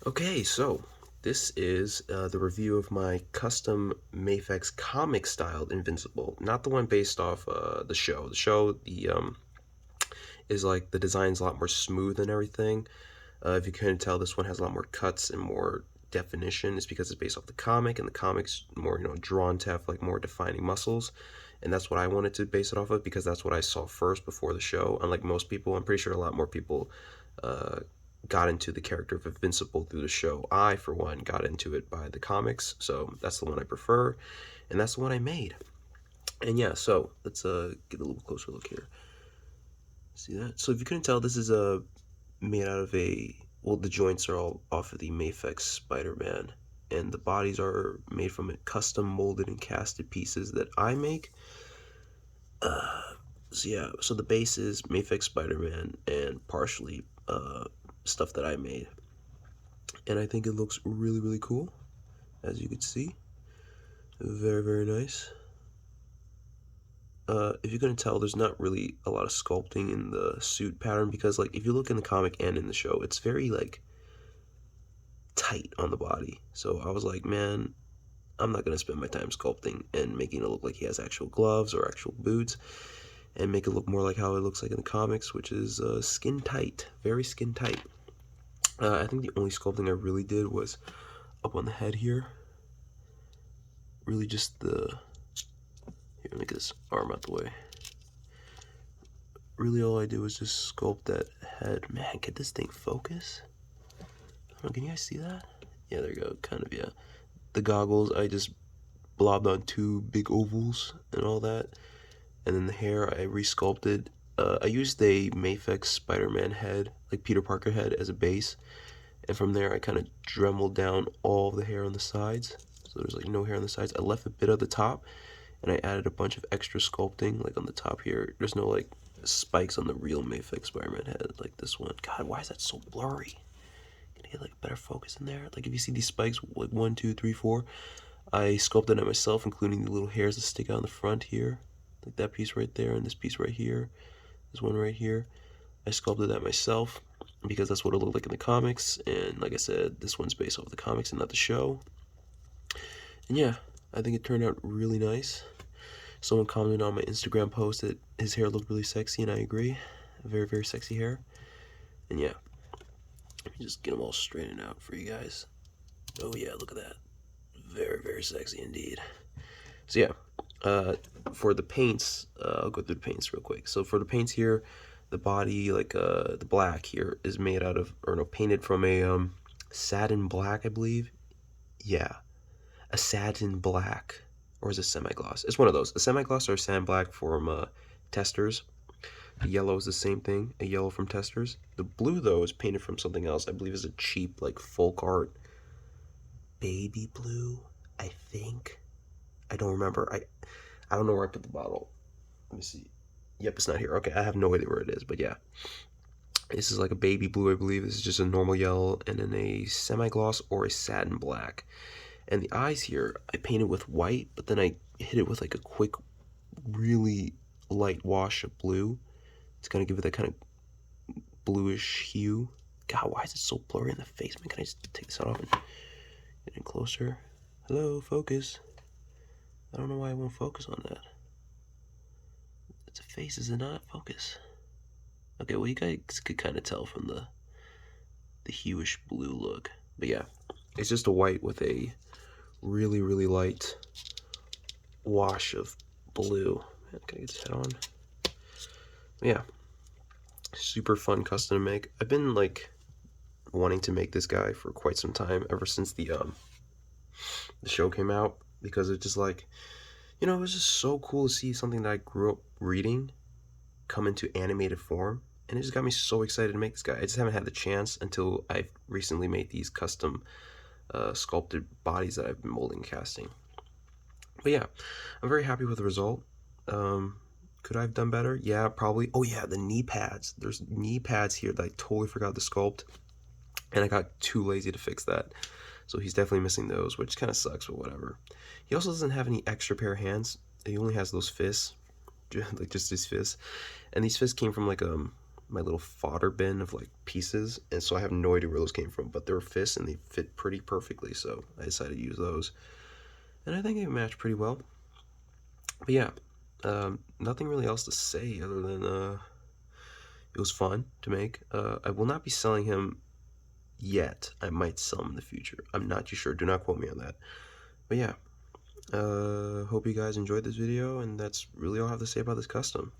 Okay, so this is the review of my custom Mafex comic styled Invincible, not the one based off the show. The show is like the design's a lot more smooth and everything. If you couldn't tell, this one has a lot more cuts and more definition. It's because it's based off the comic, and the comic's more drawn to have like more defining muscles, and that's what I wanted to base it off of because that's what I saw first before the show. Unlike most people, I'm pretty sure a lot more people uh, got into the character of Invincible through the show. I, for one, got into it by the comics, so that's the one I prefer, and that's the one I made. And yeah, so let's get a little closer look here. See that? So if you couldn't tell, this is made out of the joints are all off of the Mafex Spider-Man, and the bodies are made from custom molded and casted pieces that I make. So yeah, so the base is Mafex Spider-Man and partially stuff that I made, and I think it looks really really cool, as you can see. Very very nice. If you couldn't tell, there's not really a lot of sculpting in the suit pattern because, like, if you look in the comic and in the show, it's very like tight on the body. So I was like, man, I'm not gonna spend my time sculpting and making it look like he has actual gloves or actual boots, and make it look more like how it looks like in the comics, which is skin tight, very skin tight. I think the only sculpting I really did was up on the head here. Really, just the here, let me get this arm out the way. Really, all I did was just sculpt that head. Man, can this thing focus? Oh, can you guys see that? Yeah, there you go. Kind of, yeah. The goggles, I just blobbed on two big ovals and all that. And then the hair, I resculpted. I used a Mafex Spider-Man head, like Peter Parker head, as a base. And from there, I kind of dremeled down all of the hair on the sides. So there's like no hair on the sides. I left a bit of the top, and I added a bunch of extra sculpting, like on the top here. There's no like spikes on the real Mafex Spider-Man head, like this one. God, why is that so blurry? Can I get like a better focus in there? Like if you see these spikes, like 1, 2, 3, 4, I sculpted it myself, including the little hairs that stick out in the front here, like that piece right there, and this piece right here, this one right here. I sculpted that myself because that's what it looked like in the comics, and like I said, this one's based off the comics and not the show. And yeah, I think it turned out really nice. Someone commented on my Instagram post that his hair looked really sexy, and I agree. Very, very sexy hair. And yeah, let me just get them all straightened out for you guys. Oh yeah, look at that. Very, very sexy indeed. So yeah, for the paints, I'll go through the paints real quick. So for the paints here, the body, like the black here, is made out of, or no, painted from a satin black, I believe. Yeah, a satin black, or is it semi-gloss? It's one of those. A semi-gloss or a satin black from Testers. The yellow is the same thing, a yellow from Testers. The blue though is painted from something else. I believe is a cheap like folk art baby blue. I think. I don't remember. I don't know where I put the bottle. Let me see. Yep, it's not here. Okay, I have no idea where it is, but yeah. This is like a baby blue, I believe. This is just a normal yellow, and then a semi-gloss or a satin black. And the eyes here, I painted with white, but then I hit it with like a quick, really light wash of blue. It's gonna give it that kind of bluish hue. God, why is it so blurry in the face, man? Can I just take this off and get in closer? Hello, focus. I don't know why I won't focus on that. It's a face, is it not? Focus. Okay, well you guys could kind of tell from the hueish blue look. But yeah, it's just a white with a really, really light wash of blue. Man, can I get this head on? But yeah, super fun custom to make. I've been like wanting to make this guy for quite some time, ever since the show came out, because it's just like, it was just so cool to see something that I grew up reading come into animated form, and it just got me so excited to make this guy. I just haven't had the chance until I've recently made these custom sculpted bodies that I've been molding and casting. But yeah, I'm very happy with the result. Could I have done better? Yeah, probably. Oh yeah, the knee pads. There's knee pads here that I totally forgot to sculpt, and I got too lazy to fix that. So he's definitely missing those, which kind of sucks, but whatever. He also doesn't have any extra pair of hands. He only has those fists, like just his fists. And these fists came from like my little fodder bin of like pieces, and so I have no idea where those came from, but they were fists and they fit pretty perfectly, so I decided to use those, and I think they match pretty well. But yeah, nothing really else to say other than it was fun to make. I will not be selling him yet. I might sell him in the future. I'm not too sure. Do not quote me on that. But yeah, hope you guys enjoyed this video, and that's really all I have to say about this custom.